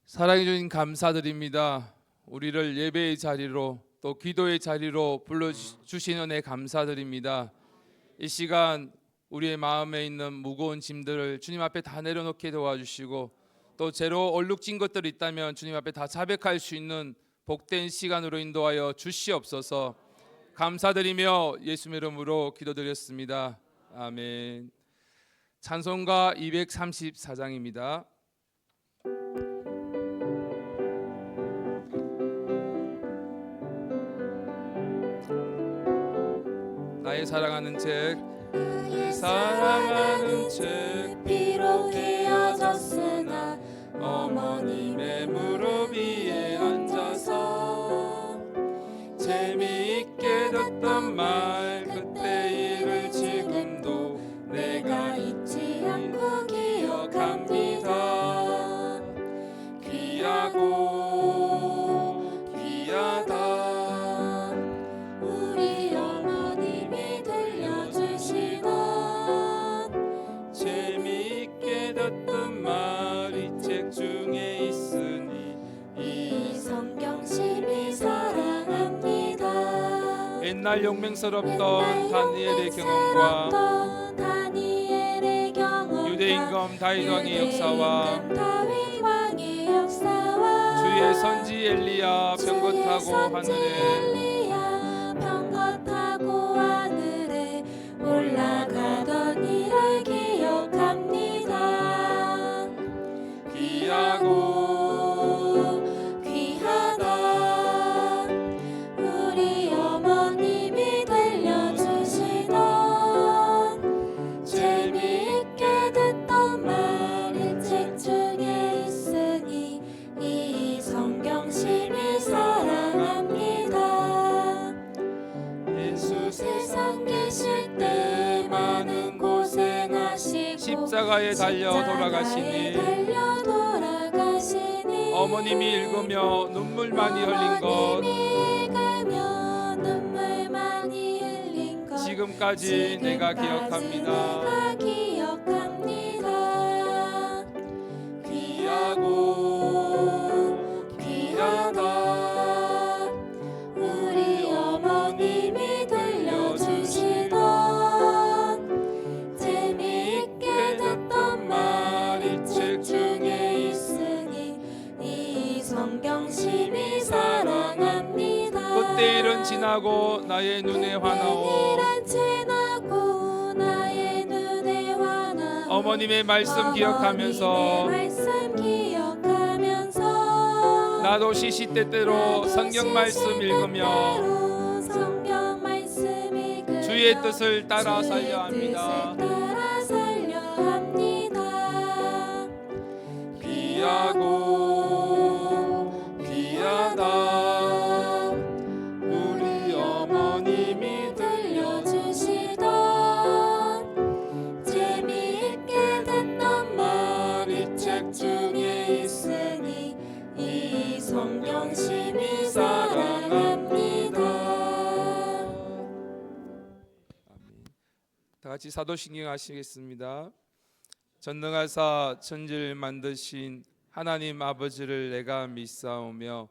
사랑해 주님 감사드립니다. 우리를 예배의 자리로 또 기도의 자리로 불러주신 은혜 감사드립니다. 이 시간 우리의 마음에 있는 무거운 짐들을 주님 앞에 다 내려놓게 도와주시고 또 죄로 얼룩진 것들이 있다면 주님 앞에 다 자백할 수 있는 복된 시간으로 인도하여 주시옵소서. 감사드리며 예수 이름으로 기도드렸습니다. 아멘. 찬송가 234장입니다. 나의 사랑하는 책, 나의 사랑하는 책, 비록 헤어졌으나 어머님의 무릎 위에 앉아서 재미있게 듣던 말 그때 일을 지금도 내가 잊지 않고 기억합니다. 귀하고 귀하다 우리 어머님이 들려주시던 재미있게 듣던 말 이 책 중에 있으니 이 성경 심히 사랑합니다. 옛날 용맹스럽던 다니엘의 경험과 다니엘의 경험과 유대 임금 다윗 왕의 역사와 다윗 왕의 역사와 주의 선지 엘리야 병거 타고 하늘에 병거 타고 하늘에 올라가던 일을 기억합니다. 귀하고 귀하다 우리 어머님이 들려주시던 재미있게 듣던 말 이 책 중에 있으니 이 성경 심히 사랑합니다. 예수 세상 계실 때 많은 고생하시고 십자가에 달려 돌아가시니 어머님이 읽으며 눈물 많이 흘린 것 지금까지 내가 기억합니다. 귀하고 귀하다 우리 어머님이 들려주시던 재미있게 듣던 말 이 책 중에 있으니 이 성경 심히 사랑합니다. 그때 일은 지나고 나의 눈에 환하오 어머님의 말씀 기억하면서 나도 시시때때로 성경 말씀 읽으며 주의 뜻을 따라 살려 합니다. 귀하고 귀하다 우리 어머님이 들려주시던 재미있게 듣던 말 이 책 중에 있으니 이 성경 심히 사랑합니다. 다 같이 사도신경 하시겠습니다. 전능하사 천지를 만드신 하나님 아버지를 내가 믿사오며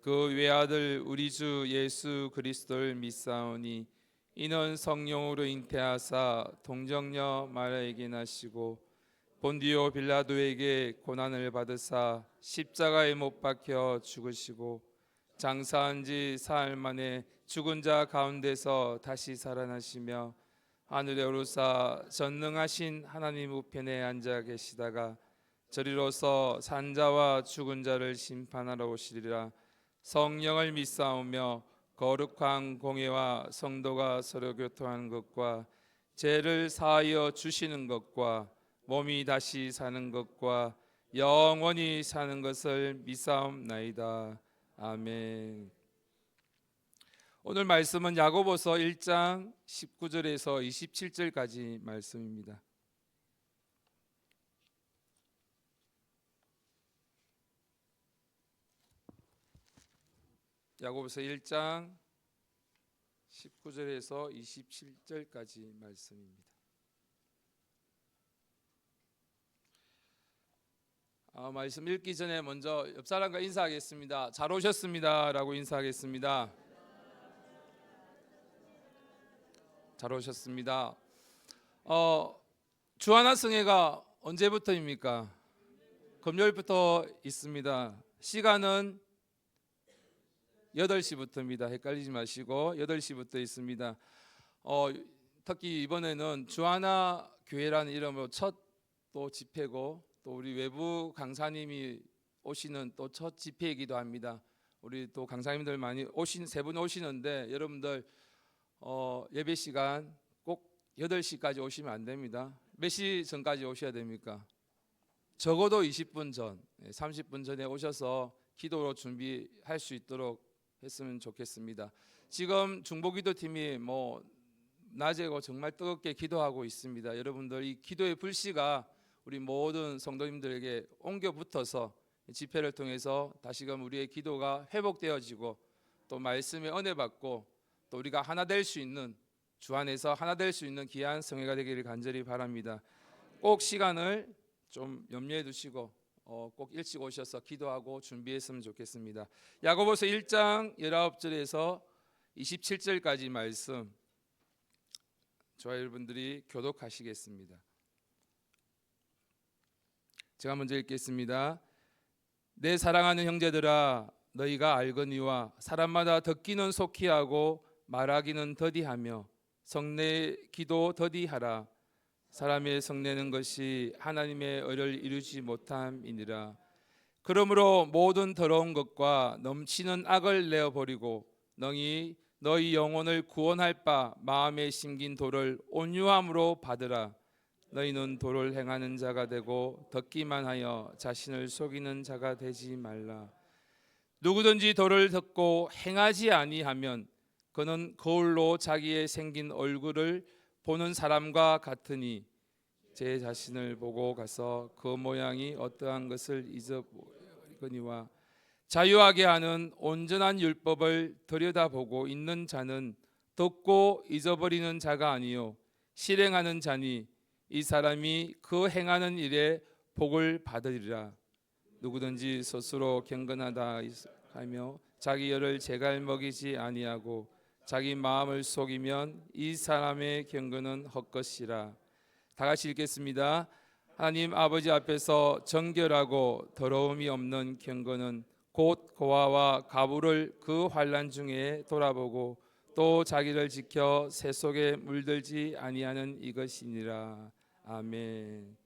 그 외아들 우리 주 예수 그리스도를 믿사오니 이는 성령으로 잉태하사 동정녀 마리아에게 나시고 본디오 빌라도에게 고난을 받으사 십자가에 못 박혀 죽으시고 장사한 지 사흘 만에 죽은 자 가운데서 다시 살아나시며 하늘에 오르사 전능하신 하나님 우편에 앉아 계시다가 저리로서 산자와 죽은 자를 심판하러 오시리라. 성령을 믿사오며 거룩한 공회와 성도가 서로 교통하는 것과 죄를 사하여 주시는 것과 몸이 다시 사는 것과 영원히 사는 것을 믿사옵나이다. 아멘. 오늘 말씀은 야고보서 1장 19절에서 27절까지 말씀입니다. 야고보서 1장 19절에서 27절까지 말씀입니다. 말씀 읽기 전에 먼저 옆 사람과 인사하겠습니다. 잘 오셨습니다라고 인사하겠습니다. 잘 오셨습니다. 주하나 성회가 언제부터입니까? 금요일부터 있습니다. 시간은 8시부터입니다. 헷갈리지 마시고 8시부터 있습니다. 특히 이번에는 주하나 교회라는 이름으로 첫 또 집회고 또 우리 외부 강사님이 오시는 또 첫 집회이기도 합니다. 우리 또 강사님들 많이 세 분 오시는데 여러분들 예배 시간 꼭 8시까지 오시면 안 됩니다. 몇 시 전까지 오셔야 됩니까? 적어도 20분 전, 30분 전에 오셔서 기도로 준비할 수 있도록 했으면 좋겠습니다. 지금 중보기도팀이 낮에고 정말 뜨겁게 기도하고 있습니다. 여러분들 이 기도의 불씨가 우리 모든 성도님들에게 옮겨 붙어서 집회를 통해서 다시금 우리의 기도가 회복되어지고 또 말씀의 은혜 받고 또 우리가 하나 될 수 있는 주 안에서 하나 될 수 있는 귀한 성회가 되기를 간절히 바랍니다. 꼭 시간을 좀 염려해 두시고 꼭 일찍 오셔서 기도하고 준비했으면 좋겠습니다. 야고보서 1장 19절에서 27절까지 말씀 저와 여러분들이 교독하시겠습니다. 제가 먼저 읽겠습니다. 내 사랑하는 형제들아, 너희가 알거니와 사람마다 듣기는 속히 하고 말하기는 더디하며 성내 기도 더디하라. 사람의 성내는 것이 하나님의 의를 이루지 못함이니라. 그러므로 모든 더러운 것과 넘치는 악을 내어버리고 너희 영혼을 구원할 바 마음에 심긴 도를 온유함으로 받으라. 너희는 도를 행하는 자가 되고 듣기만 하여 자신을 속이는 자가 되지 말라. 누구든지 도를 듣고 행하지 아니하면 그는 거울로 자기의 생긴 얼굴을 보는 사람과 같으니 제 자신을 보고 가서 그 모양이 어떠한 것을 잊어버리거니와 자유하게 하는 온전한 율법을 들여다보고 있는 자는 듣고 잊어버리는 자가 아니요 실행하는 자니 이 사람이 그 행하는 일에 복을 받으리라. 누구든지 스스로 경건하다 하며 자기 열을 제갈 먹이지 아니하고 자기 마음을 속이면 이 사람의 경건은 헛것이라. 다 같이 읽겠습니다. 하나님 아버지 앞에서 정결하고 더러움이 없는 경건은 곧 고아와 가부를 그 환난 중에 돌아보고 또 자기를 지켜 새 속에 물들지 아니하는 이것이니라. 아멘.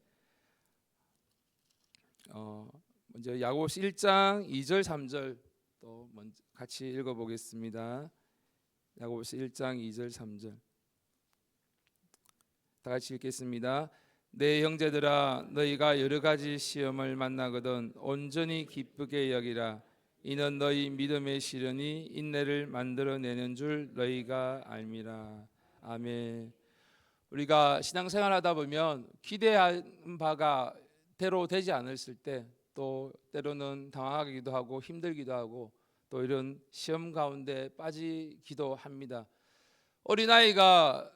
먼저 야고보서 1장 2절 3절 또 먼저 같이 읽어보겠습니다. 야고보서 1장 2절 3절 다 같이 읽겠습니다. 내 형제들아, 너희가 여러 가지 시험을 만나거든 온전히 기쁘게 여기라. 이는 너희 믿음의 시련이 인내를 만들어내는 줄 너희가 알미라. 아멘. 우리가 신앙생활하다 보면 기대한 바가 대로 되지 않았을 때 또 때로는 당황하기도 하고 힘들기도 하고 또 이런 시험 가운데 빠지기도 합니다. 어린아이가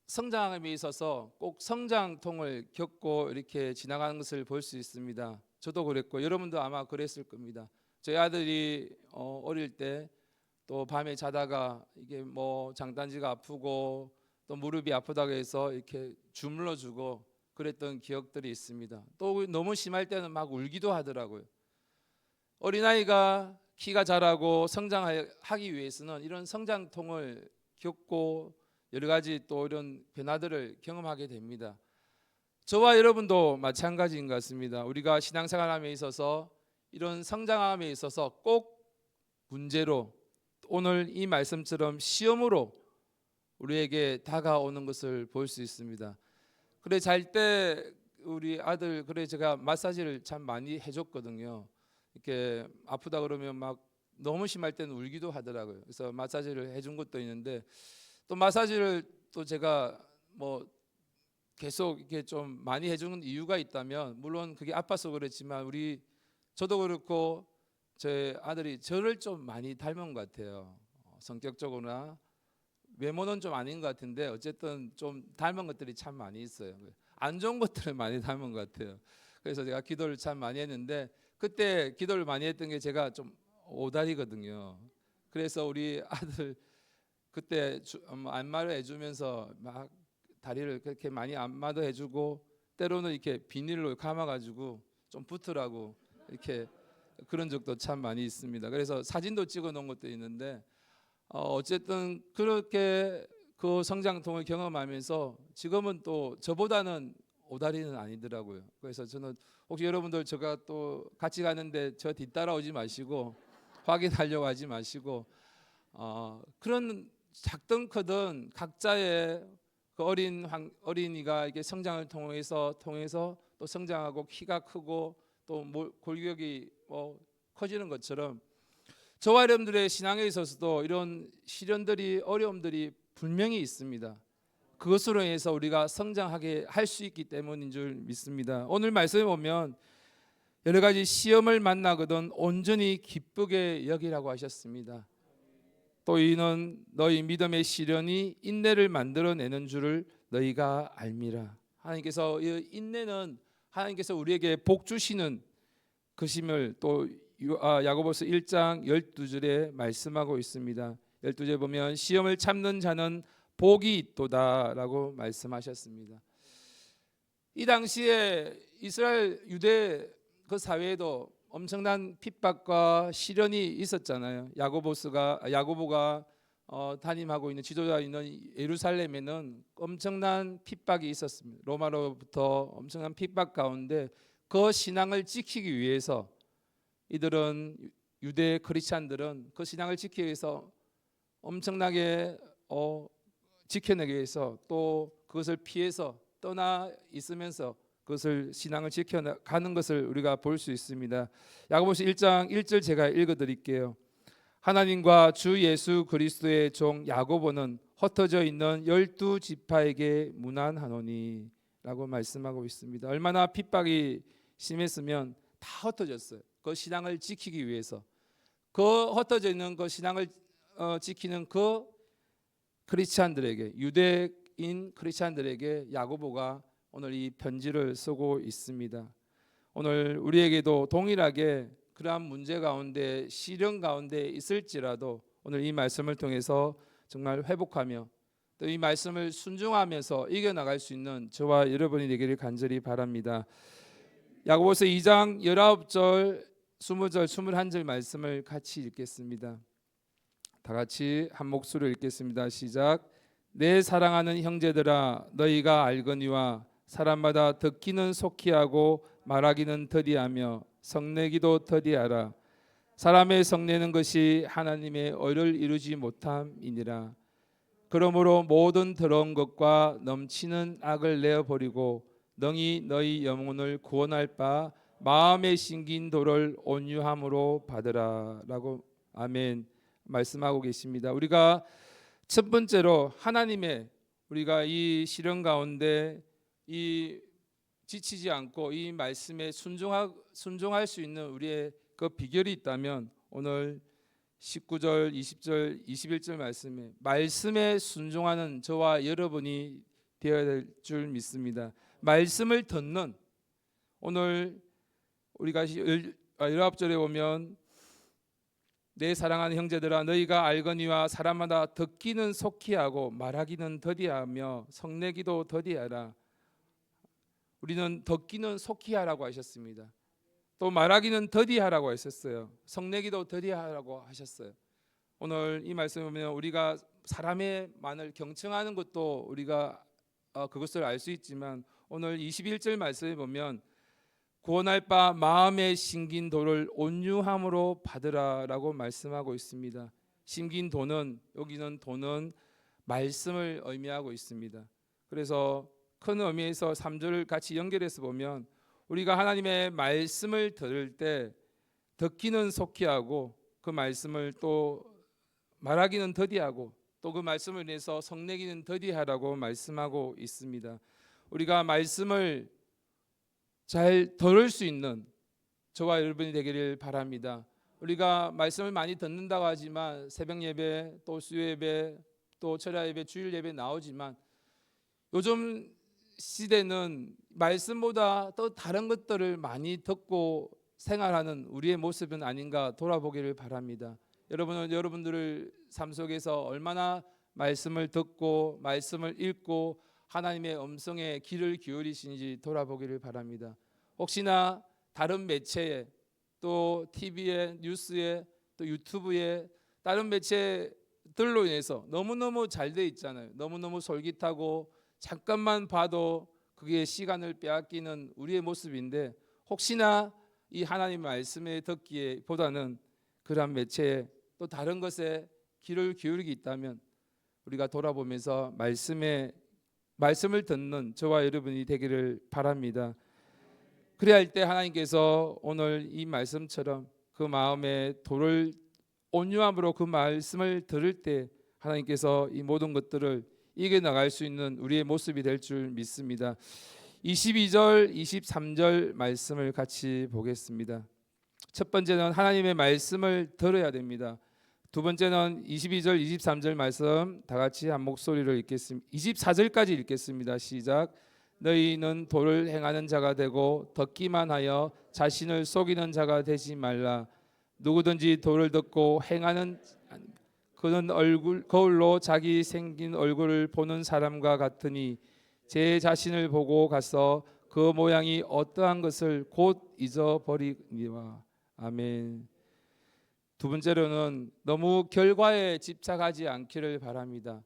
성장함에 있어서 꼭 성장통을 겪고 이렇게 지나가는 것을 볼 수 있습니다. 저도 그랬고 여러분도 아마 그랬을 겁니다. 저희 아들이 어릴 때 또 밤에 자다가 이게 장단지가 아프고 또 무릎이 아프다고 해서 이렇게 주물러 주고 그랬던 기억들이 있습니다. 또 너무 심할 때는 막 울기도 하더라고요. 어린아이가 키가 자라고 성장하기 위해서는 이런 성장통을 겪고 여러 가지 또 이런 변화들을 경험하게 됩니다. 저와 여러분도 마찬가지인 것 같습니다. 우리가 신앙생활함에 있어서 이런 성장함에 있어서 꼭 문제로 오늘 이 말씀처럼 시험으로 우리에게 다가오는 것을 볼 수 있습니다. 그래 잘 때 우리 아들 제가 마사지를 참 많이 해줬거든요. 이렇게 아프다 그러면 막 너무 심할 때는 울기도 하더라고요. 그래서 마사지를 해준 것도 있는데 또 마사지를 또 제가 계속 이렇게 좀 많이 해주는 이유가 있다면 물론 그게 아파서 그랬지만 저도 그렇고 제 아들이 저를 좀 많이 닮은 것 같아요. 성격적으로나 외모는 좀 아닌 것 같은데 어쨌든 좀 닮은 것들이 참 많이 있어요. 안 좋은 것들을 많이 닮은 것 같아요. 그래서 제가 기도를 참 많이 했는데 그때 기도를 많이 했던 게 제가 좀 오다리거든요. 그래서 우리 아들 그때 안마를 해주면서 막 다리를 그렇게 많이 안마도 해주고 때로는 이렇게 비닐로 감아가지고 좀 붙으라고 이렇게 그런 적도 참 많이 있습니다. 그래서 사진도 찍어 놓은 것도 있는데 어쨌든 그렇게 그 성장통을 경험하면서 지금은 또 저보다는 오다리는 아니더라고요. 그래서 저는 혹시 여러분들 제가 또 같이 가는데 저 뒤따라오지 마시고 확인하려고 하지 마시고 그런 작든 크든 각자의 그 어린이가 이게 성장을 통해서 또 성장하고 키가 크고 또 골격이 커지는 것처럼 저와 여러분들의 신앙에 있어서도 이런 시련들이 어려움들이 분명히 있습니다. 그것으로 인해서 우리가 성장하게 할 수 있기 때문인 줄 믿습니다. 오늘 말씀에 보면 여러 가지 시험을 만나거든 온전히 기쁘게 여기라고 하셨습니다. 또 이는 너희 믿음의 시련이 인내를 만들어내는 줄을 너희가 알미라. 하나님께서 이 인내는 하나님께서 우리에게 복 주시는 것임을 또 야고보서 1장 12절에 말씀하고 있습니다. 12절에 보면 시험을 참는 자는 복이 있도다라고 말씀하셨습니다. 이 당시에 이스라엘 유대 그 사회에도 엄청난 핍박과 시련이 있었잖아요. 야고보가 담임하고 있는 지도자 있는 예루살렘에는 엄청난 핍박이 있었습니다. 로마로부터 엄청난 핍박 가운데 그 신앙을 지키기 위해서 이들은 유대 크리스찬들은 그 신앙을 지키기 위해서 엄청나게 지켜내기 위해서 또 그것을 피해서 떠나 있으면서 그것을 신앙을 지켜가는 것을 우리가 볼 수 있습니다. 야고보서 1장 1절 제가 읽어드릴게요. 하나님과 주 예수 그리스도의 종 야고보는 흩어져 있는 12지파에게 문안하노니 라고 말씀하고 있습니다. 얼마나 핍박이 심했으면 다 흩어졌어요. 그 신앙을 지키기 위해서 그 흩어져 있는 그 신앙을 지키는 그 크리스찬들에게 유대인 크리스찬들에게 야고보가 오늘 이 편지를 쓰고 있습니다. 오늘 우리에게도 동일하게 그러한 문제 가운데 시련 가운데 있을지라도 오늘 이 말씀을 통해서 정말 회복하며 또 이 말씀을 순종하면서 이겨나갈 수 있는 저와 여러분이 되기를 간절히 바랍니다. 야고보서 2장 19절 20절 21절 말씀을 같이 읽겠습니다. 다 같이 한 목소리로 읽겠습니다. 시작. 내 사랑하는 형제들아 너희가 알거니와 사람마다 듣기는 속히하고 말하기는 더디하며 성내기도 더디하라. 사람의 성내는 것이 하나님의 의를 이루지 못함이니라. 그러므로 모든 더러운 것과 넘치는 악을 내어버리고 능히 너희 영혼을 구원할 바 마음에 심긴 도를 온유함으로 받으라 라고 아멘 말씀하고 계십니다. 우리가 첫 번째로 하나님의 우리가 이 시련 가운데 이 지치지 않고 이 말씀에 순종할 수 있는 우리의 그 비결이 있다면 오늘 19절, 20절, 21절 말씀에 순종하는 저와 여러분이 되어야 될 줄 믿습니다. 말씀을 듣는 오늘 우리가 19절에 보면 내 사랑하는 형제들아 너희가 알거니와 사람마다 듣기는 속히 하고 말하기는 더디하며 성내기도 더디하라. 우리는 듣기는 속히 하라고 하셨습니다. 또 말하기는 더디하라고 하셨어요. 성내기도 더디하라고 하셨어요. 오늘 이 말씀을 보면 우리가 사람의 말을 경청하는 것도 우리가 그것을 알 수 있지만 오늘 21절 말씀에 보면 구원할 바 마음에 심긴 도를 온유함으로 받으라라고 말씀하고 있습니다. 심긴 도는 여기는 도는 말씀을 의미하고 있습니다. 그래서 큰 의미에서 3절을 같이 연결해서 보면 우리가 하나님의 말씀을 들을 때 듣기는 속히 하고 그 말씀을 또 말하기는 더디하고 또 그 말씀을 인해서 성내기는 더디하라고 말씀하고 있습니다. 우리가 말씀을 잘 들을 수 있는 저와 여러분이 되기를 바랍니다. 우리가 말씀을 많이 듣는다고 하지만 새벽 예배 또 수요 예배 또 철야 예배 주일 예배 나오지만 요즘 시대는 말씀보다 또 다른 것들을 많이 듣고 생활하는 우리의 모습은 아닌가 돌아보기를 바랍니다. 여러분은 여러분들의 삶 속에서 얼마나 말씀을 듣고 말씀을 읽고 하나님의 음성에 귀를 기울이신지 돌아보기를 바랍니다. 혹시나 다른 매체에 또 TV에 뉴스에 또 유튜브에 다른 매체들로 인해서 너무너무 잘 돼 있잖아요. 너무너무 솔깃하고 잠깐만 봐도 그게 시간을 빼앗기는 우리의 모습인데 혹시나 이 하나님 말씀에 듣기에 보다는 그러한 매체에 또 다른 것에 귀를 기울이기 있다면 우리가 돌아보면서 말씀을 듣는 저와 여러분이 되기를 바랍니다. 그래야 할 때 하나님께서 오늘 이 말씀처럼 그 마음에 돌을 온유함으로 그 말씀을 들을 때 하나님께서 이 모든 것들을 이겨나갈 수 있는 우리의 모습이 될 줄 믿습니다. 22절 23절 말씀을 같이 보겠습니다. 첫 번째는 하나님의 말씀을 들어야 됩니다. 두 번째는 22절 23절 말씀 다 같이 한 목소리로 읽겠습니다. 24절까지 읽겠습니다. 시작. 너희는 도를 행하는 자가 되고 듣기만 하여 자신을 속이는 자가 되지 말라. 누구든지 도를 듣고 행하는 그는 거울로 자기 생긴 얼굴을 보는 사람과 같으니 제 자신을 보고 가서 그 모양이 어떠한 것을 곧 잊어버리니와. 아멘. 두 번째로는 너무 결과에 집착하지 않기를 바랍니다.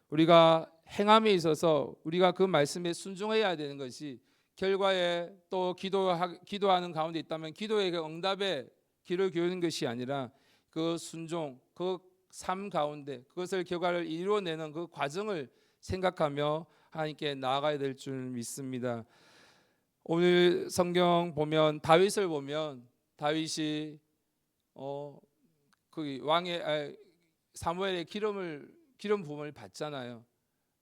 우리가 행함에 있어서 우리가 그 말씀에 순종해야 되는 것이 결과에 또 기도하는 가운데 있다면 기도의 응답에 귀를 기울이는 것이 아니라 그 순종, 그 삶 가운데 그것을 결과를 이루어내는 그 과정을 생각하며 하나님께 나아가야 될 줄 믿습니다. 오늘 성경 보면 다윗을 보면 다윗이 그 왕의 사무엘의 기름 부음을 받잖아요.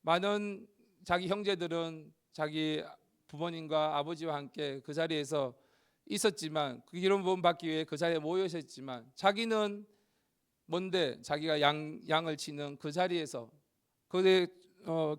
많은 자기 형제들은 자기 부모님과 아버지와 함께 그 자리에서 있었지만 그 기름 부음 받기 위해 그 자리에 모여 있었지만 자기는 뭔데 자기가 양을 치는 그 자리에서 그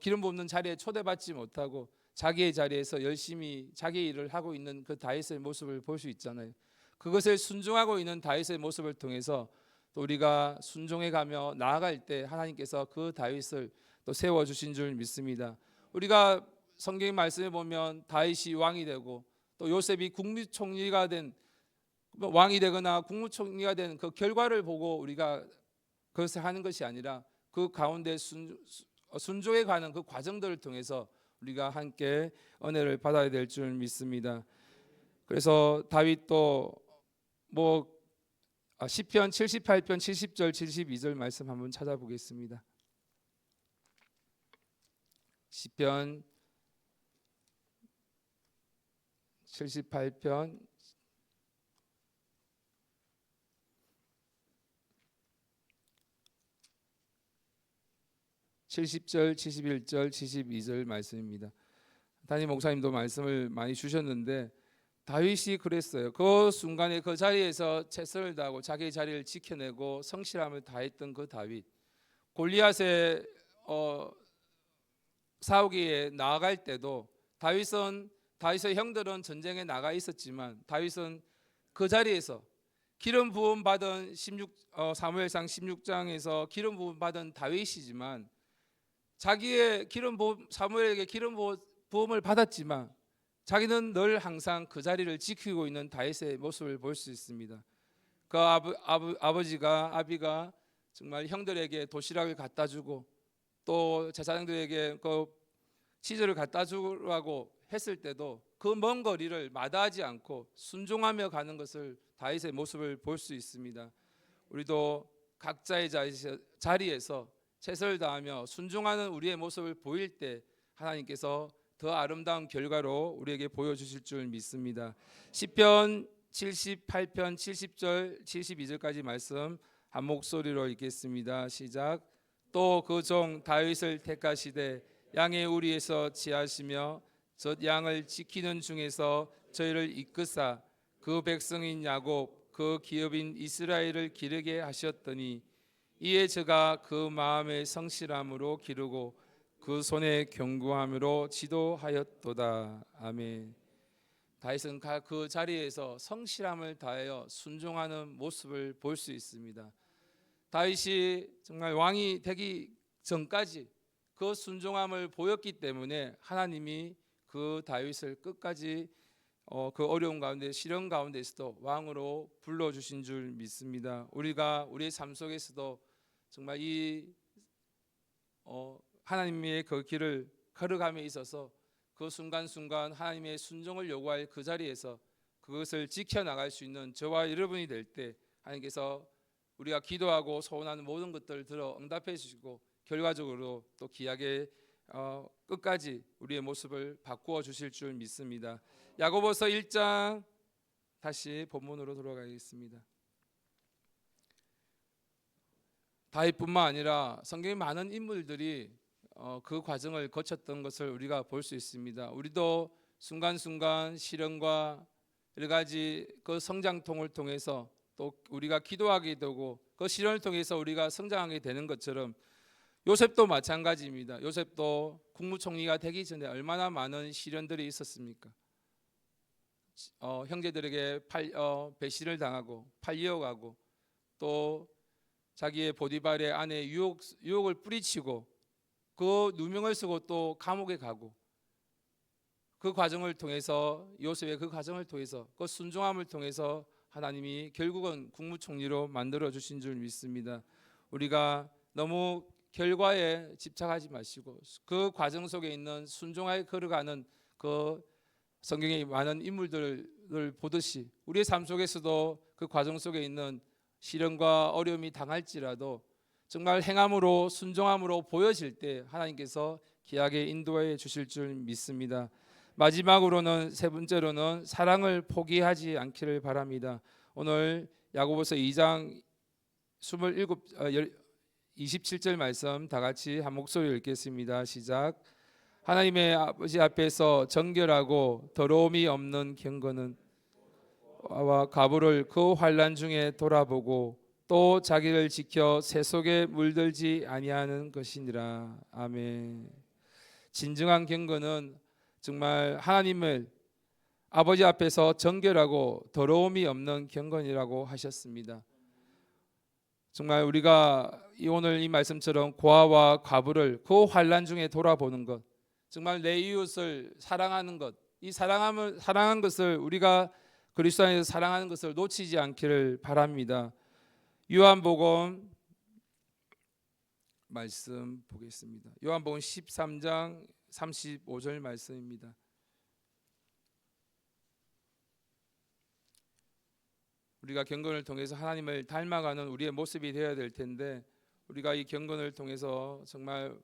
기름 붓는 자리에 초대받지 못하고 자기의 자리에서 열심히 자기 일을 하고 있는 그 다윗의 모습을 볼 수 있잖아요. 그것을 순종하고 있는 다윗의 모습을 통해서 또 우리가 순종해 가며 나아갈 때 하나님께서 그 다윗을 또 세워 주신 줄 믿습니다. 우리가 성경 말씀에 보면 다윗이 왕이 되고 또 요셉이 국무총리가 된 왕이 되거나 국무총리가 된 그 결과를 보고 우리가 그것을 하는 것이 아니라 그 가운데 순종해 가는 그 과정들을 통해서 우리가 함께 은혜를 받아야 될 줄 믿습니다. 그래서 다윗도 시편 78편 70절 72절 말씀 한번 찾아보겠습니다. 시편 78편 70절, 71절, 72절 말씀입니다. 담임 목사님도 말씀을 많이 주셨는데 다윗이 그랬어요. 그 순간에 그 자리에서 최선을 다하고 자기의 자리를 지켜내고 성실함을 다했던 그 다윗, 골리앗의 싸우기에 나아갈 때도 다윗의 형들은 전쟁에 나가 있었지만 다윗은 그 자리에서 기름 부음 받은 사무엘상 16장에서 기름 부음 받은 다윗이지만 자기의 사무엘에게 기름 부음을 받았지만 자기는 늘 항상 그 자리를 지키고 있는 다윗의 모습을 볼 수 있습니다. 그 아비가 정말 형들에게 도시락을 갖다 주고 또 제사장들에게 그 치즈를 갖다 주라고 했을 때도 그 먼 거리를 마다하지 않고 순종하며 가는 것을 다윗의 모습을 볼 수 있습니다. 우리도 각자의 자리에서 최선을 다하며 순종하는 우리의 모습을 보일 때 하나님께서 더 아름다운 결과로 우리에게 보여주실 줄 믿습니다. 시편 78편 70절 72절까지 말씀 한 목소리로 읽겠습니다. 시작. 또 그 종 다윗을 택하시되 양의 우리에서 지하시며 젖 양을 지키는 중에서 저희를 이끄사 그 백성인 야곱 그 기업인 이스라엘을 기르게 하셨더니 이에 저가 그 마음의 성실함으로 기르고 그 손의 견고함으로 지도하였도다. 아멘. 다윗은 그 자리에서 성실함을 다하여 순종하는 모습을 볼 수 있습니다. 다윗이 정말 왕이 되기 전까지 그 순종함을 보였기 때문에 하나님이 그 다윗을 끝까지 그 어려운 가운데 시련 가운데서도 왕으로 불러주신 줄 믿습니다. 우리가 우리의 삶 속에서도 정말 이 하나님의 그 길을 걸어감에 있어서 그 순간순간 하나님의 순종을 요구할 그 자리에서 그것을 지켜나갈 수 있는 저와 여러분이 될 때 하나님께서 우리가 기도하고 소원하는 모든 것들을 들어 응답해 주시고 결과적으로 또 귀하게 끝까지 우리의 모습을 바꾸어 주실 줄 믿습니다. 야고보서 1장 다시 본문으로 돌아가겠습니다. 다윗뿐만 아니라 성경의 많은 인물들이 그 과정을 거쳤던 것을 우리가 볼 수 있습니다. 우리도 순간순간 시련과 여러 가지 그 성장통을 통해서 또 우리가 기도하게 되고 그 시련을 통해서 우리가 성장하게 되는 것처럼 요셉도 마찬가지입니다. 요셉도 국무총리가 되기 전에 얼마나 많은 시련들이 있었습니까? 형제들에게 배신을 당하고 팔려가고 또 자기의 보디발의 아내 유혹을 뿌리치고 그 누명을 쓰고 또 감옥에 가고 그 과정을 통해서 요셉의 그 과정을 통해서 그 순종함을 통해서 하나님이 결국은 국무총리로 만들어 주신 줄 믿습니다. 우리가 너무 결과에 집착하지 마시고 그 과정 속에 있는 순종하여 걸어가는 그 성경의 많은 인물들을 보듯이 우리의 삶 속에서도 그 과정 속에 있는 시련과 어려움이 당할지라도 정말 행함으로 순종함으로 보여질 때 하나님께서 귀하게 인도해 주실 줄 믿습니다. 마지막으로는 세 번째로는 사랑을 포기하지 않기를 바랍니다. 오늘 야고보서 2장 27절 말씀 다 같이 한 목소리로 읽겠습니다. 시작. 하나님의 아버지 앞에서 정결하고 더러움이 없는 경건은 와 가부를 그 환난 중에 돌아보고 또 자기를 지켜 새 속에 물들지 아니하는 것이니라. 아멘. 진정한 경건은 정말 하나님을 아버지 앞에서 정결하고 더러움이 없는 경건이라고 하셨습니다. 정말 우리가 오늘 이 말씀처럼 고아와 과부를 그 환난 중에 돌아보는 것, 정말 내 이웃을 사랑하는 것, 이 사랑한 것을 우리가 그리스도 안에서 사랑하는 것을 놓치지 않기를 바랍니다. 요한복음 말씀 보겠습니다. 요한복음 13장 35절 말씀입니다. 우리가 경건을 통해서 하나님을 닮아가는 우리의 모습이 되어야 될 텐데 우리가 이 경건을 통해서 정말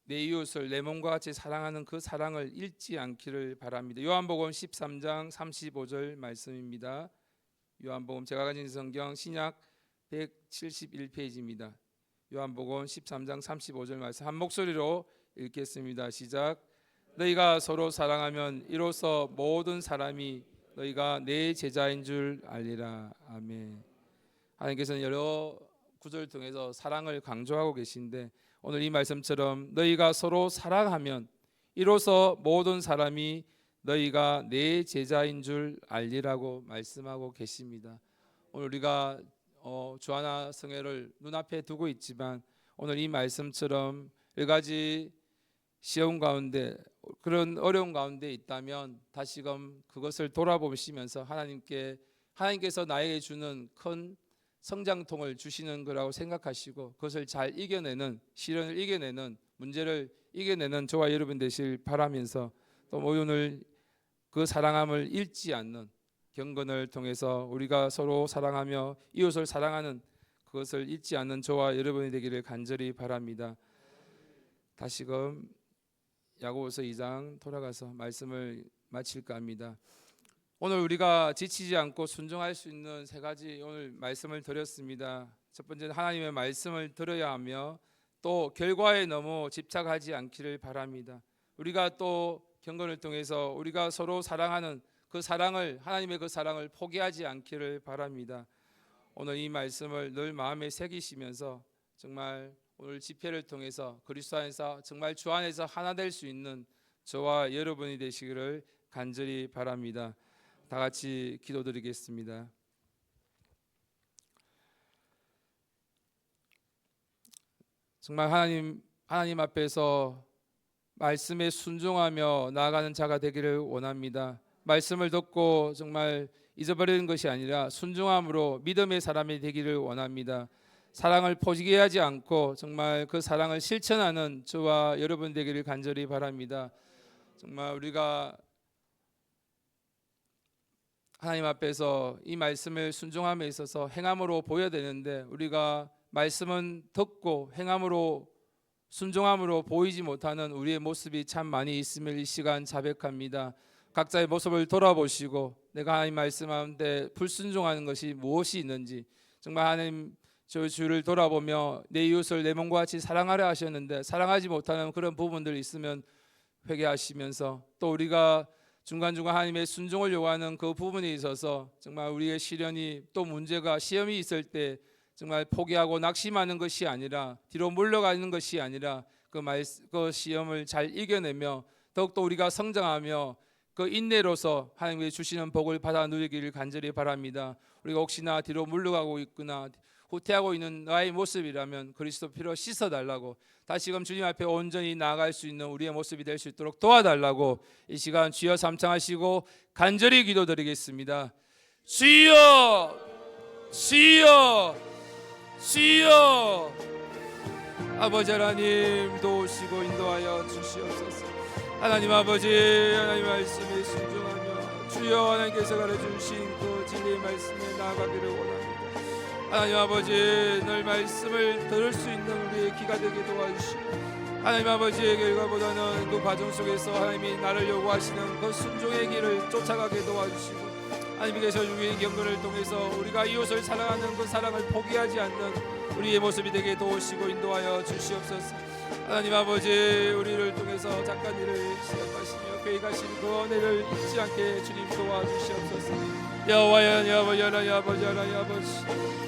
내 이웃을 내 몸과 같이 사랑하는 그 사랑을 잃지 않기를 바랍니다. 요한복음 13장 35절 말씀입니다. 요한복음 제가 가진 성경 신약 171페이지입니다. 요한복음 13장 35절 말씀 한 목소리로 읽겠습니다. 시작. 너희가 서로 사랑하면 이로써 모든 사람이 너희가 내 제자인 줄 알리라. 아멘. 하나님께서는 여러 구절을 통해서 사랑을 강조하고 계신데 오늘 이 말씀처럼 너희가 서로 사랑하면 이로써 모든 사람이 너희가 내 제자인 줄 알리라고 말씀하고 계십니다. 오늘 우리가 주하나 성회를 눈앞에 두고 있지만 오늘 이 말씀처럼 여러 가지 시험 가운데 그런 어려운 가운데 있다면 다시금 그것을 돌아보시면서 하나님께서 나에게 주는 큰 성장통을 주시는 거라고 생각하시고 그것을 잘 이겨내는 시련을 이겨내는 문제를 이겨내는 저와 여러분 되실 바라면서 또 오늘 그 사랑함을 잃지 않는 경건을 통해서 우리가 서로 사랑하며 이웃을 사랑하는 그것을 잊지 않는 저와 여러분이 되기를 간절히 바랍니다. 다시금 야고보서 2장 돌아가서 말씀을 마칠까 합니다. 오늘 우리가 지치지 않고 순종할 수 있는 세 가지 오늘 말씀을 드렸습니다. 첫 번째는 하나님의 말씀을 들어야 하며 또 결과에 너무 집착하지 않기를 바랍니다. 우리가 또 경건을 통해서 우리가 서로 사랑하는 그 사랑을 하나님의 그 사랑을 포기하지 않기를 바랍니다. 오늘 이 말씀을 늘 마음에 새기시면서 정말 오늘 집회를 통해서 그리스도 안에서 정말 주 안에서 하나 될 수 있는 저와 여러분이 되시기를 간절히 바랍니다. 다 같이 기도드리겠습니다. 정말 하나님 앞에서 말씀에 순종하며 나아가는 자가 되기를 원합니다. 말씀을 듣고 정말 잊어버리는 것이 아니라 순종함으로 믿음의 사람이 되기를 원합니다. 사랑을 포기하지 않고 정말 그 사랑을 실천하는 저와 여러분 되기를 간절히 바랍니다. 정말 우리가 하나님 앞에서 이 말씀을 순종함에 있어서 행함으로 보여야 되는데 우리가 말씀은 듣고 행함으로 순종함으로 보이지 못하는 우리의 모습이 참 많이 있음을 이 시간 자백합니다. 각자의 모습을 돌아보시고 내가 하나님 말씀 가운데 불순종하는 것이 무엇이 있는지 정말 하나님 저 주를 돌아보며 내 이웃을 내 몸과 같이 사랑하려 하셨는데 사랑하지 못하는 그런 부분들이 있으면 회개하시면서 또 우리가 중간중간 하나님의 순종을 요구하는 그 부분에 있어서 정말 우리의 시련이 또 문제가 시험이 있을 때 정말 포기하고 낙심하는 것이 아니라 뒤로 물러가는 것이 아니라 그 시험을 잘 이겨내며 더욱더 우리가 성장하며 그 인내로서 하나님의 주시는 복을 받아 누리기를 간절히 바랍니다. 우리가 혹시나 뒤로 물러가고 있거나 후퇴하고 있는 나의 모습이라면 그리스도 피로 씻어달라고 다시금 주님 앞에 온전히 나아갈 수 있는 우리의 모습이 될 수 있도록 도와달라고 이 시간 주여 삼창하시고 간절히 기도드리겠습니다. 주여 주여 주여 아버지 하나님 도우시고 인도하여 주시옵소서. 하나님 아버지 하나님 말씀에 순종하며 주여 하나님께서 가르쳐주신 그 진리의 말씀에 나아가기를 원합니다. 하나님 아버지 늘 말씀을 들을 수 있는 우리의 귀가 되게 도와주시고 하나님 아버지의 결과보다는 그 과정 속에서 하나님이 나를 요구하시는 그 순종의 길을 쫓아가게 도와주시고 하나님께서 주의 경건을 통해서 우리가 이웃을 사랑하는 그 사랑을 포기하지 않는 우리의 모습이 되게 도우시고 인도하여 주시옵소서. 하나님 아버지 우리를 통해서 작은 일을 시작하시며 계획하신 그 은혜를 잊지 않게 주님 도와주시옵소서. 여호와여 여호와여 여호와여 아버지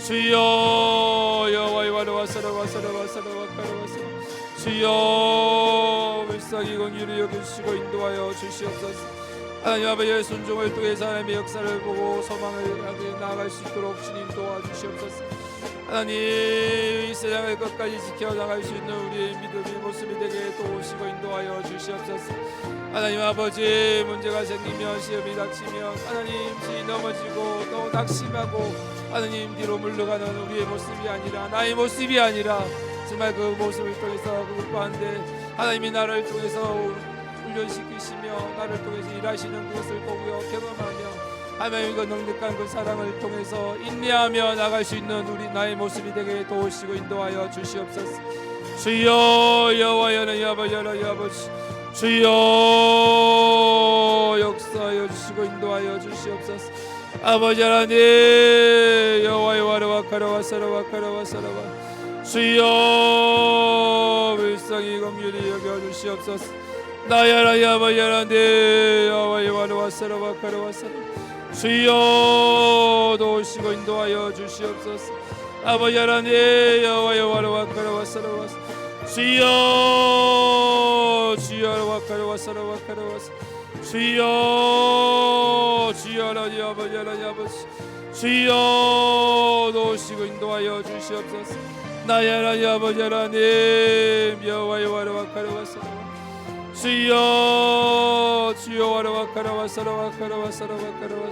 주여 여호와의 와르와 사라와 사라와 사라와 가라와 사라 주여 불쌍히 긍휼히 여기시고 인도하여 주시옵소서. 하나님 아버지의 순종을 통해서 하나님의 역사를 보고 소망을 향해 나아갈 수 있도록 주님 도와주시옵소서. 하나님 이 세상을 끝까지 지켜나갈 수 있는 우리의 믿음의 모습이 되게 도우시고 인도하여 주시옵소서. 하나님 아버지 문제가 생기면 시험이 닥치면 하나님 지 넘어지고 또 낙심하고 하나님 뒤로 물러가는 우리의 모습이 아니라 나의 모습이 아니라 정말 그 모습을 통해서 극복하는데 하나님이 나를 통해서 훈련시키시며 나를 통해서 일하시는 그것을 보고 경험하며 하나님 그 넉넉한 그 사랑을 통해서 인내하며 나갈 수 있는 우리 나의 모습이 되게 도우시고 인도하여 주시옵소서. 주여 여호와여 여호와여 아버지 주여 역사하여 주시고 인도하여 주시옵소서. 아버지 하나님 여호와의 와르와 카라와 사라와 카라와 사라와 주여 불쌍히 긍휼히 여겨 주시옵소서. 나야라 아버지 하나님 여호와의 와르와 사라와 카라와 사라와 주여 도우시고 인도하여 주시옵소서. 아버지 하나님 여호와의 와르와 카라와 사라와 주여 주여 와카라와 사라와 카라와 주여 주여 하나님 아버지 하나님 아버지 주여 도우시고 인도하여 주시옵소서. 나의 하나님 아버지 하나님 여호와의 와르와 카라와 사라와 주여 주여 와라와 카라와 사라와 카라와 사라와 카라와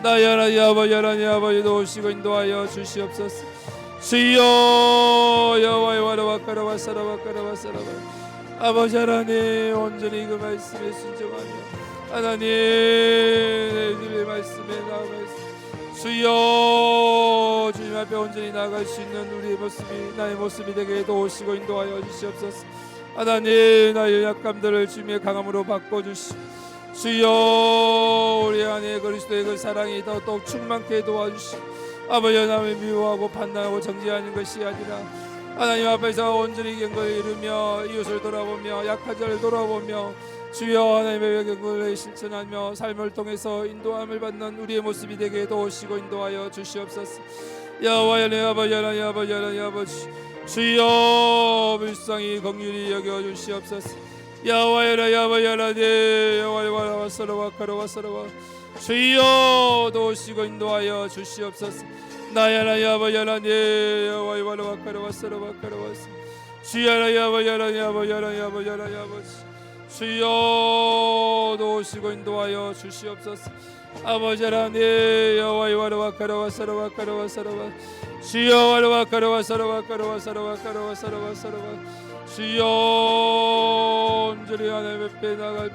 나의 하나님 아버지 하나님 아버지 도우시고 인도하여 주시옵소서. 주여 여호와의 와라와 카라와 사라와 카라와 사라와 아버지 하나님 온전히 그 말씀에 순종하며 하나님 내 주의 말씀에 나아가서 주여 주님 앞에 온전히 나아갈 수 있는 우리의 모습이 나의 모습이 되게 도우시고 인도하여 주시옵소서. 하나님 나의 약함들을 주님의 강함으로 바꿔주시고 주여 우리 안에 그리스도의 그 사랑이 더욱 충만케 도와주시고 아버지 하나님을 미워하고 판단하고 정죄하는 것이 아니라 하나님 앞에서 온전히 경건을 이루며 이웃을 돌아보며 약한 자를 돌아보며 주여 하나님의 경건을 실천하며 삶을 통해서 인도함을 받는 우리의 모습이 되게 도우시고 인도하여 주시옵소서. 여호와여 아버지 하나님 아버지 하나님 아버지 주여 불쌍히 긍휼히 여겨 주시옵소서. 야와여라 야와여라 네 야와여라 와서라와 가라와서라와 주여 도우시고 인도하여 주시옵소서. 나야라 야와여라 네 야와여라 가라와서라와 가라와서 주야라 야와여라 야와여라 야와여라 야와지 주여 도우시고 인도하여 주시옵소서. 아버지라 네 여호와와 가라와서라와 가라와서라와 주여 와라와 가라와서라와 가라와서라와 가라와서라와 주여 온전히 하나님의 앞에 나가며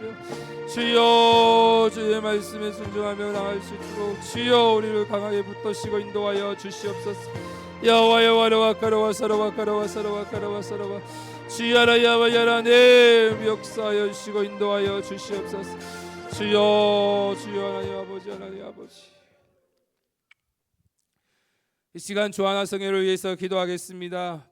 주여 주의 말씀에 순종하며 나갈 수 있도록 주여 우리를 강하게 붙드시고 인도하여 주시옵소서. 여호와여 와라와 가라와서라와 가라와서라와 가라와서라와 주야라 야와야라 네 역사하여 주시고 인도하여 주시옵소서. 주여 주여 하나님 아버지 하나님 아버지 이 시간 주하나 성회를 위해서 기도하겠습니다.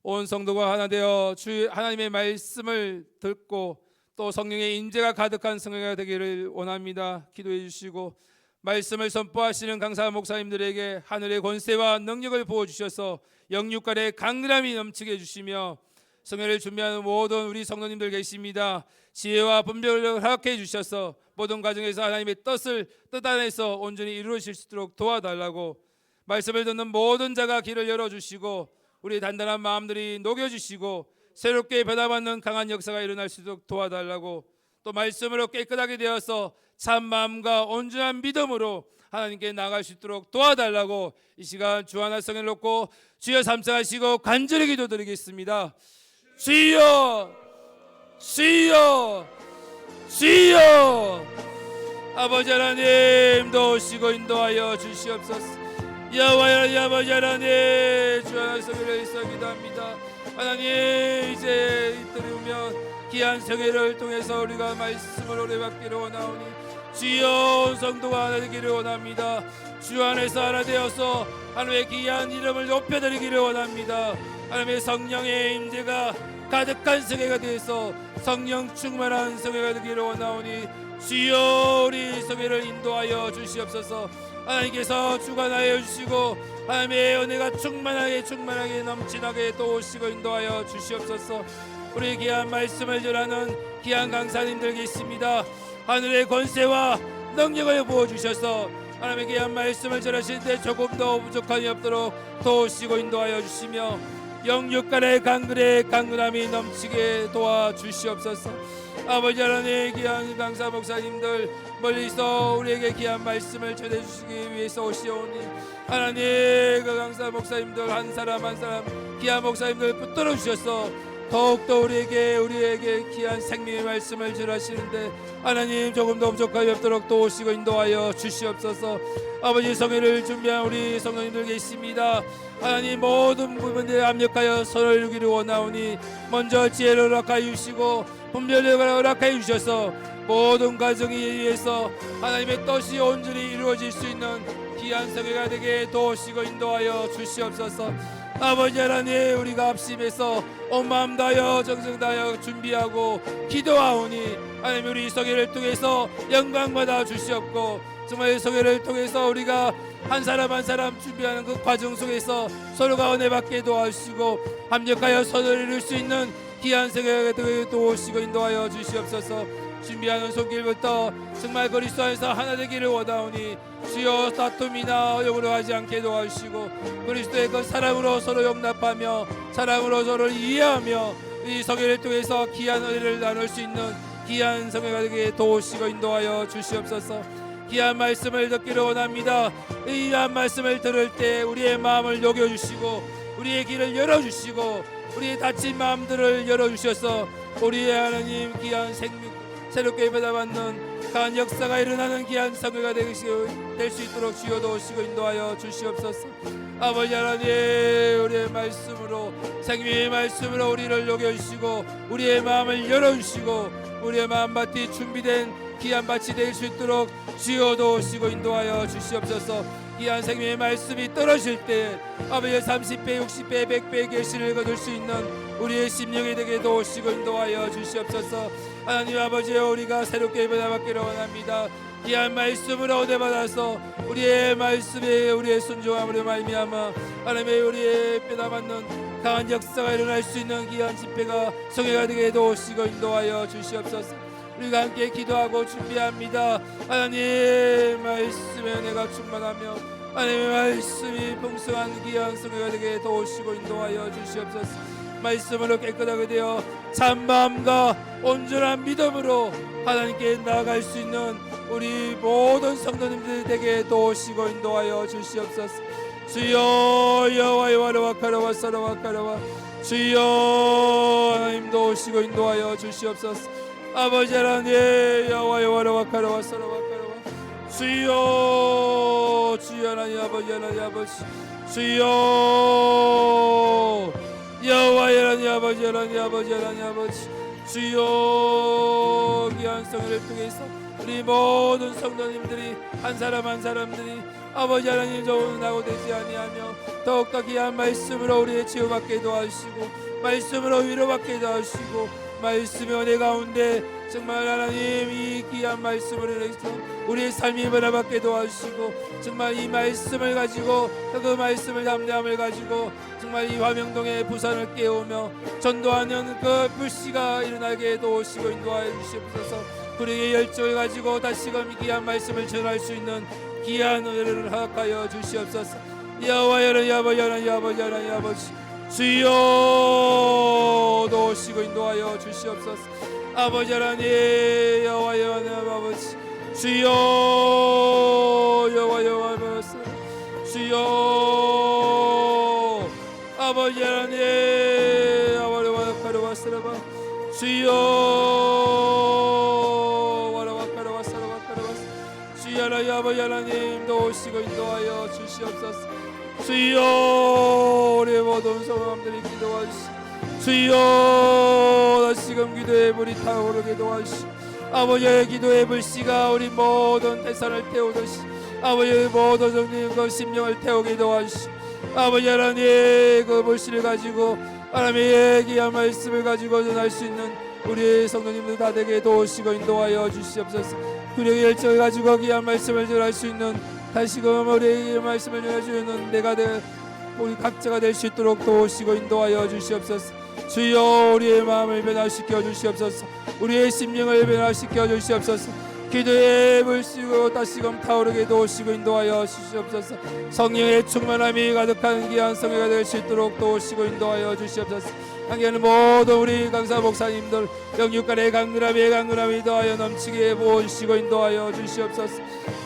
온 성도가 하나 되어 주 하나님의 말씀을 듣고 또 성령의 인재가 가득한 성회가 되기를 원합니다. 기도해 주시고 말씀을 선포하시는 강사 목사님들에게 하늘의 권세와 능력을 부어주셔서 영육간의 강건함이 넘치게 해주시며 성회를 준비하는 모든 우리 성도님들 계십니다. 지혜와 분별을 허락해 주셔서 모든 가정에서 하나님의 뜻 안에서 온전히 이루어질 수 있도록 도와달라고 말씀을 듣는 모든 자가 길을 열어주시고 우리 단단한 마음들이 녹여주시고 새롭게 변화받는 강한 역사가 일어날 수 있도록 도와달라고 또 말씀으로 깨끗하게 되어서 참 마음과 온전한 믿음으로 하나님께 나갈 수 있도록 도와달라고 이 시간 주 하나 성을 놓고 주여 삼창하시고 간절히 기도드리겠습니다. 주여 주여 주여 아버지 하나님 도우시고 인도하여 주시옵소서. 여호와여 아버지 하나님 주 하나 성회를 위해서 기도합니다. 하나님 이제 이틀이 오면 귀한 성회를 통해서 우리가 말씀을 오래 받기를 원하오니 주여 온 성도가 하나 되기를 원합니다. 주 안에서 하나 되어서 하나님의 귀한 이름을 높여드리기를 원합니다. 하나님의 성령의 임재가 가득한 성회가 되어서 성령 충만한 성회가 되기를 원하오니 주여 우리 성회를 인도하여 주시옵소서. 하나님께서 주관하여 주시고 하나님의 은혜가 충만하게 넘치나게 도우시고 인도하여 주시옵소서. 우리 귀한 말씀을 전하는 귀한 강사님들 계십니다. 하늘의 권세와 능력을 부어주셔서 하나님의 귀한 말씀을 전하실 때 조금 더 부족함이 없도록 도우시고 인도하여 주시며 영육간의 강건함이 넘치게 도와주시옵소서. 아버지 하나님 귀한 강사 목사님들 멀리서 우리에게 귀한 말씀을 전해주시기 위해서 오시오니 하나님 그 강사 목사님들 한 사람 한 사람 귀한 목사님들 붙들어 주셔서 더욱더 우리에게 귀한 생명의 말씀을 전하시는데 하나님 조금 더 부족함이 없도록 도우시고 인도하여 주시옵소서. 아버지 성회를 준비한 우리 성도님들 계십니다. 하나님 모든 부분들에 합력하여 선을 이루기를 원하오니 먼저 지혜를 허락하여 주시고 분별을 허락하여 주셔서 모든 가정에 의해서 하나님의 뜻이 온전히 이루어질 수 있는 귀한 성회가 되게 도우시고 인도하여 주시옵소서. 아버지 하나님 우리가 합심해서 온 마음 다하여 정성 다하여 준비하고 기도하오니 하나님 우리 성회를 통해서 영광 받아 주시옵고 정말 성회를 통해서 우리가 한 사람 한 사람 준비하는 그 과정 속에서 서로가 은혜 받게 도와주시고 합력하여 선을 이룰 수 있는 귀한 성회가 되게 도우시고 인도하여 주시옵소서. 준비하는 손길부터 정말 그리스도 안에서 하나 되기를 원하오니 주여 다툼이나 어려움으로 하지 않게 도와주시고 그리스도의 그 사랑으로 서로 용납하며 사랑으로 서로 이해하며 이 성회를 통해서 귀한 은혜를 나눌 수 있는 귀한 성회가 되게 도우시고 인도하여 주시옵소서. 귀한 말씀을 듣기를 원합니다. 이 귀한 말씀을 들을 때 우리의 마음을 녹여주시고 우리의 길을 열어주시고 우리의 닫힌 마음들을 열어주셔서 우리의 하나님 귀한 생명 새롭게 받아받는 강한 역사가 일어나는 귀한 성회가 될 수 있도록 주여 도우시고 인도하여 주시옵소서. 아버지 하나님 우리의 말씀으로 생명의 말씀으로 우리를 녹여주시고 우리의 마음을 열어주시고 우리의 마음밭이 준비된 귀한 밭이 될 수 있도록 주여 도우시고 인도하여 주시옵소서. 귀한 생명의 말씀이 떨어질 때 아버지 30배 60배 100배의 계시를 거둘 수 있는 우리의 심령이 되게 도우시고 인도하여 주시옵소서. 하나님 아버지 우리가 새롭게 변화받기를 원합니다. 귀한 말씀으로 은혜 받아서 우리의 말씀에 우리의 순종함으로 말미암아 하나님의 우리의 변화받는 강한 역사가 일어날 수 있는 귀한 집회가 성회가 되게 도우시고 인도하여 주시옵소서. 우리가 함께 기도하고 준비합니다. 하나님 말씀에 은혜가 충만하며 하나님의 말씀이 풍성한 귀한 성회가 되게 도우시고 인도하여 주시옵소서. 말씀으로 깨끗하게 되어 참마음과 온전한 믿음으로 하나님께 나아갈 수 있는 우리 모든 성도님들 되게 도우시고 인도하여 주시옵소서. 주여 여호와의 와라와 카라와 사라와 카라와 주여 하나님 도우시고 인도하여 주시옵소서. 아버지 하나님 여호와의 와라와 카라와 사라와 카라와 주여 주여 하나님 아버지 하나님 아버지 주여 여호와의 하나님 아버지 하나님 아버지 하나님 아버지 주여 귀한 성회를 통해서 우리 모든 성도님들이 한 사람 한 사람들이 아버지 하나님 조문하고 되지 아니하며 더욱더 귀한 말씀으로 우리의 치유받게 도와주시고 말씀으로 위로받게 도와주시고 말씀의 은혜 가운데 정말 하나님 이 귀한 말씀을 인해서 우리의 삶이 변화받게 도와주시고 정말 이 말씀을 가지고 그 말씀을 담대함을 가지고 정말 이 화명동의 부산을 깨우며 전도하는 그 불씨가 일어나게 도우시고 인도하여 주시옵소서. 우리의 열정을 가지고 다시금 이 귀한 말씀을 전할 수 있는 귀한 은혜를 허락하여 주시옵소서. 여호와의 하나님 아버지 하나님 아버지 하나님 아버지 주여 도우시고 인도하여 주시옵소서. 아버지 하나님 여호와의 하나님 아버지 주여 여호와의 하나님 아버지 주여 아버지 하나님 아버지와 카르와 사라바 주여 와라와 카르와 사라와 카르와 주여 하나님 아버지 하나님 도우시고 인도하여 주시옵소서. 주여 우리 모든 성도님들이 기도하시오. 주여 다시금 기도의 불이 타오르게 도와주시오. 아버지의 기도의 불씨가 우리 모든 태산을 태우듯이 아버지의 모든 성도님과 심령을 태우게 도와주시오. 아버지 하나님 그 불씨를 가지고 하나님의 귀한 말씀을 가지고 전할 수 있는 우리 성도님들 다 되게 도우시고 인도하여 주시옵소서. 우리의 열정을 가지고 귀한 말씀을 전할 수 있는 다시금 우리의 말씀을 전해주는 내가 우리 각자가 될 수 있도록 도우시고 인도하여 주시옵소서. 주여 우리의 마음을 변화시켜 주시옵소서. 우리의 심령을 변화시켜 주시옵소서. 기도의 불씨고 다시금 타오르게 도우시고 인도하여 주시옵소서. 성령의 충만함이 가득한 귀한 성회가 될 수 있도록 도우시고 인도하여 주시옵소서. 함께하는 모든 우리 강사 목사님들 영육간의 강건함이 더하여 넘치게 부어주시고 인도하여 주시옵소서.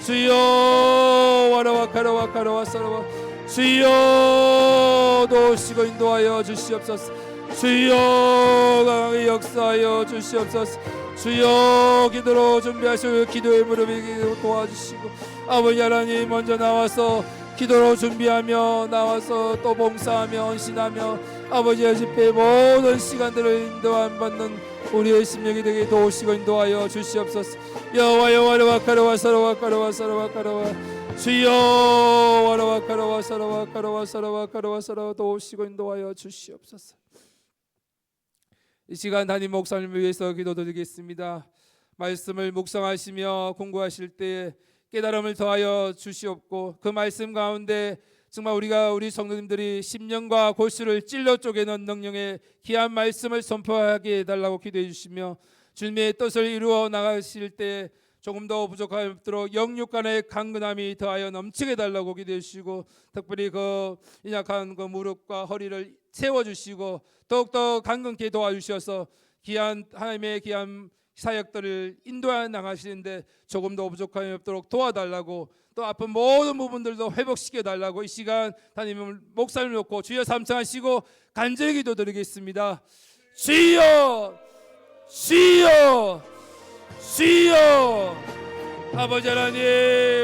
주여 와라와 카라와 카라와 사라와 주여 도우시고 인도하여 주시옵소서. 주여 강하게 역사하여 주시옵소서. 주여 기도로 준비하시고 기도의 무릎이 도와주시고 아버지 하나님 먼저 나와서 기도로 준비하며 나와서 또 봉사하며 헌신하며 아버지의 집회 모든 시간들을 인도함 받는 우리의 심령이 되게 도우시고 인도하여 주시옵소서. 여호와 여호와와 카라와 사라와 카라와 사라와 카라와 주여 와라와 카라와 사라와 카라와 사라와 카라와 사라와 도우시고 인도하여 주시옵소서. 이 시간 담임 목사님을 위해서 기도드리겠습니다. 말씀을 묵상하시며 공부하실 때 깨달음을 더하여 주시옵고 그 말씀 가운데 정말 우리 성도님들이 심령과 골수를 찔러 쪼개는 능력의 귀한 말씀을 선포하게 해달라고 기도해 주시며 주님의 뜻을 이루어 나가실 때 조금 더 부족함이 없도록 영육간의 강건함이 더하여 넘치게 해달라고 기도해 주시고 특별히 그 연약한 그 무릎과 허리를 세워주시고 더욱더 강건케 도와주셔서 귀한 하나님의 귀한 사역들을 인도해 나가시는데 조금 더 부족함이 없도록 도와달라고 또 아픈 모든 부분들도 회복시켜 달라고 이 시간 담임 목사님을 놓고 주여 삼창하시고 간절히 기도드리겠습니다. 주여 주여 주여 아버지 하나님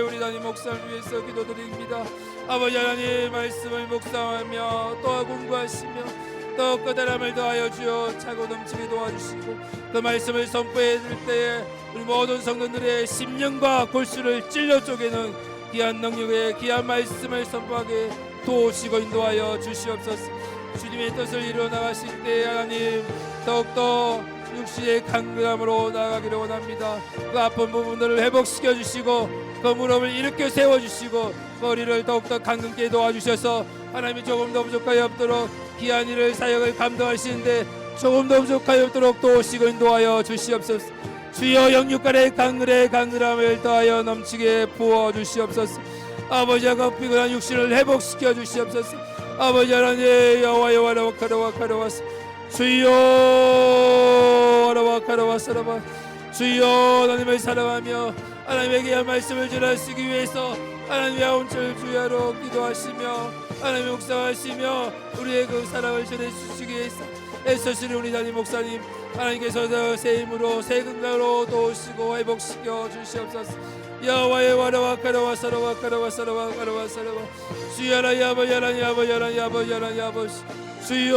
우리 담임 목사님을 위해서 기도드립니다. 아버지 하나님 말씀을 묵상하며 또 공부하시며 또 깨달음을 더하여 주어 차고 넘치게 도와주시고 그 말씀을 선포해 줄 때에 우리 모든 성도들의 심령과 골수를 찔러 쪼개는 귀한 능력의 귀한 말씀을 선포하게 도우시고 인도하여 주시옵소서. 주님의 뜻을 이루어 나가실 때 하나님 더욱더 육신의 강건함으로 나아가기를 원합니다. 그 아픈 부분들을 회복시켜 주시고 그 무릎을 일으켜 세워 주시고 머리를 더욱더 강건케 도와주셔서 하나님이 조금 더 부족하여 없도록 귀한 일을 사역을 감당하시는데 조금 더 부족하여 없도록 도우시고 인도하여 주시옵소서. 주여 영육간의 강건함을 더하여 넘치게 부어 주시옵소서. 아버지가 피곤한 육신을 회복시켜 주시옵소서. 아버지 하나님 여호와여 와라와카라와카라와스 주여 와라와카라와사라와 주여 하나님을 사랑하며 하나님에게 말씀을 전하시기 위해서 하나님의 아운철 주야로 기도하시며 하나님의 묵상하시며 우리의 그 사랑을 전해주시기 위해서 애써시는 우리 담임 목사님 하나님께서 새 힘으로 새 건강으로 도우시고 회복시켜 주시옵소서. 여호와의 와라와카라와사라와카라와사라와카라와사라와 주여 하나님 아버지 하나님 아버지 하나님 아버지 하나님 아버지 주여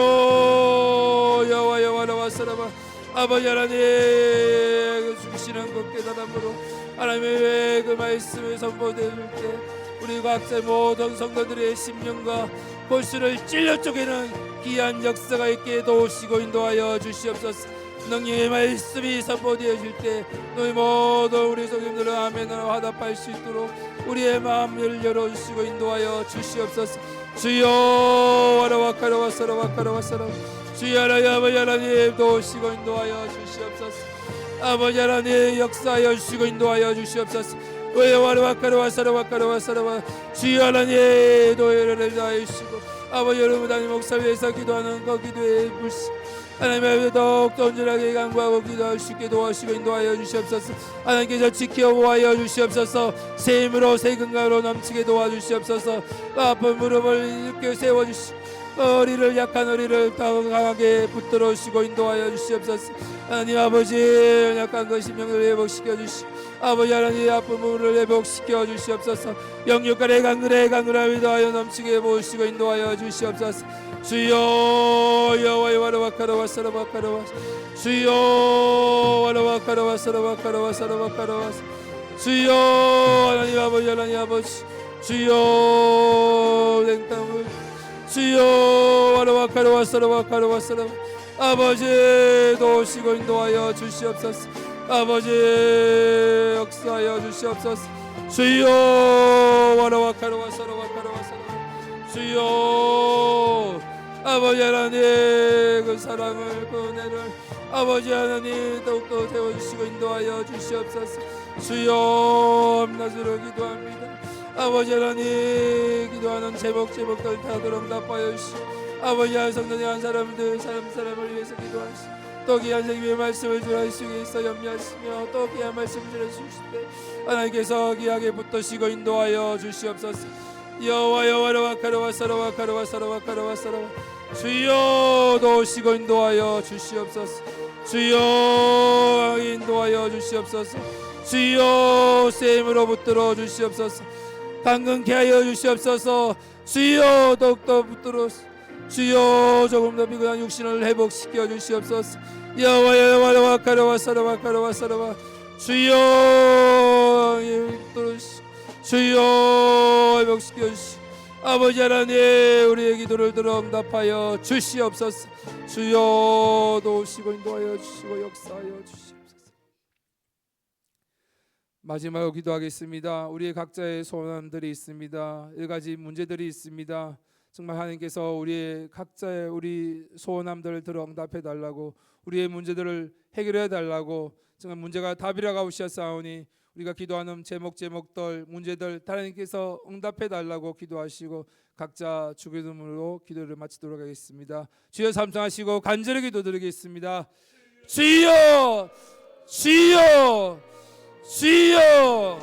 여호와의 와라와사라와 아버지 하나님 주시는 그 깨달음으로 하나님의 그 말씀을 선포될 때 우리 각자 모든 성도들의 심령과 골수를 찔러 쪼개는 귀한 역사가 있게 도우시고 인도하여 주시옵소서. 능력의 말씀이 선포되어질 때 너희 모든 우리 성도들은 아멘으로 화답할 수 있도록 우리의 마음을 열어주시고 인도하여 주시옵소서. 주여 와라와카라와사라와카라와사라 주여 하나님 아버지 하나님 도우시고 인도하여 주시옵소서. 아버지 하나님 역사하여 주시고 인도하여 주시옵소서. 와라와카라와사라와카라와사라와 주여 하나님 도회를 다하여 주시고 아버지 여러분 담임 목사 위해서 기도하는 그 기도의 불씨 하나님의 더욱더 온전하게 간구하고 기도할 수 있게 도와주시고 인도하여 주시옵소서. 하나님께서 지켜보아여 주시옵소서. 새 힘으로 새 건강으로 넘치게 도와주시옵소서. 아픈 무릎을 이렇게 세워주시고 허리를 약한 허리를 더 강하게 붙들어 주시고 인도하여 주시옵소서. 하나님 아버지 약한 그 심령을 회복시켜 주시고 아버지 하나님 아픈 무릎을 회복시켜 주시옵소서. 영육간의 강건함을 더하여 넘치게 보시고 인도하여 주시옵소서. 주여 여호와의 와라와카라와사라와카라와 주여 와라와카라와사라와카라와사라와카라와 주여 하나님 아버지 하나님 아버지 주여 냉담을 주여 와라와카라와사라와카라와사라와 아버지 도우시고 인도하여 주시옵소서. 아버지 역사하여 주시옵소서. 주여 와라와카라와사라와카라와사라와 주여 아버지 하나님 그 사랑을 그 은혜를 아버지 하나님 더욱더 세워주시고 인도하여 주시옵소서. 주여 밤낮으로 기도합니다. 아버지 하나님 기도하는 제목들 다 응답하여 주시고 아버지 한 성도님 한 사람을 위해서 기도하시고 또 귀한 생명의 말씀을 전하시기 위해서 염려하시며 또 귀한 말씀을 전해주실 때 하나님께서 귀하게 붙드시고 인도하여 주시옵소서. 여호와여 와라와카라와사라와카라와사라와카라와사라와 주여 도우시고 인도하여 주시옵소서. 주여 인도하여 주시옵소서. 주여 새 힘으로 붙들어 주시옵소서. 강건케 하여 주시옵소서. 주여 더욱더 붙들어 주여 조금 더 피곤한 육신을 회복시켜 주시옵소서. 여호와여 와라와카라와사라와카라와사라와 주여 붙들어 주여 회복시켜 주시오. 아버지 하나님 우리의 기도를 들어 응답하여 주시옵소서. 주여 도우시고 인도하여 주시고 역사하여 주시옵소서. 마지막으로 기도하겠습니다. 우리의 각자의 소원들이 있습니다. 10가지 문제들이 있습니다. 정말 하나님께서 우리의 각자의 우리 소원함들을 들어 응답해 달라고 우리의 문제들을 해결해 달라고 정말 문제가 답이라고 하셨사오니 우리가 기도하는 제목들 문제들 하나님께서 응답해 달라고 기도하시고 각자 주기도문으로 기도를 마치도록 하겠습니다. 주여 삼성하시고 간절히 기도드리겠습니다. 주여 주여 주여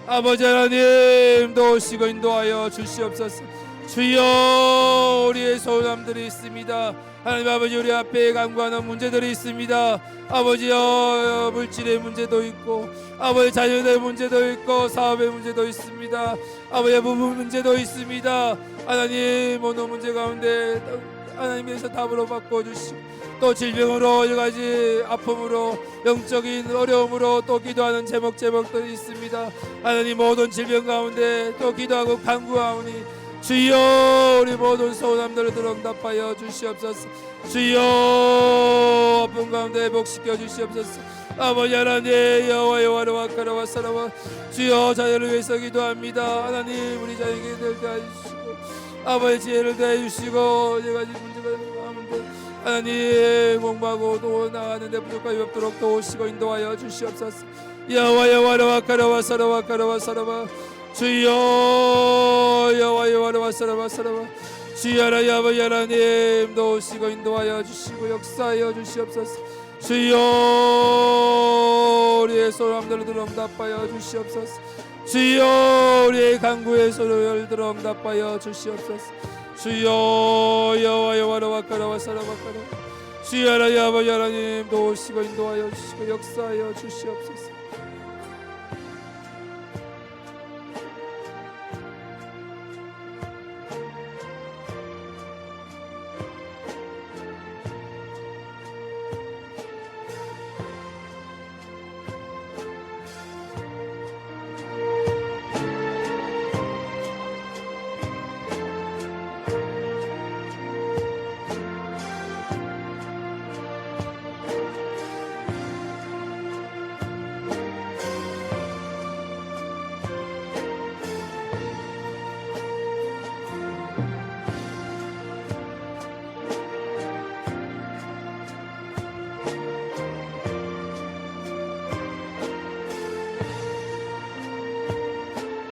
아버지 하나님 도우시고 인도하여 주시옵소서. 주여 우리의 소원함들이 있습니다. 하나님 아버지 우리 앞에 간구하는 문제들이 있습니다. 아버지여 물질의 문제도 있고 아버지 자녀의 문제도 있고 사업의 문제도 있습니다. 아버지의 부부 문제도 있습니다. 하나님 모든 문제 가운데 하나님께서 답으로 바꿔주시고 또 질병으로 여러가지 아픔으로 영적인 어려움으로 또 기도하는 제목들이 있습니다. 하나님 모든 질병 가운데 또 기도하고 간구하오니 주여 우리 모든 소원함들을 응답하여 주시옵소서. 주여 아픈 가운데 회복시켜 주시옵소서. 아버지 하나님 여호와를 와카라와 사라와 주여 자녀를 위해서 기도합니다. 하나님 우리 자녀에게 대하여 주시고 아버지 지혜를 대하여 주시고 여러 가지 문제가 많은데 하나님 공부하고 또 나가는데 부족함이 없도록 도우시고 인도하여 주시옵소서. 여호와를 와카라와 사라와 카라와 사라와 주여 여호와를 와사라와 사라와 주여 아버지 하나님 도우시고 인도하여 주시고 역사하여 주시옵소서. 주여 우리의 소원함들을 들어 응답하여 주시옵소서. 주여 우리의 간구의 소리를 들어 응답하여 주시옵소서. 주여 여호와를 와카라와 사라와 카라와 주여 아버지 하나님 도우시고 인도하여 주시고 역사하여 주시옵소서.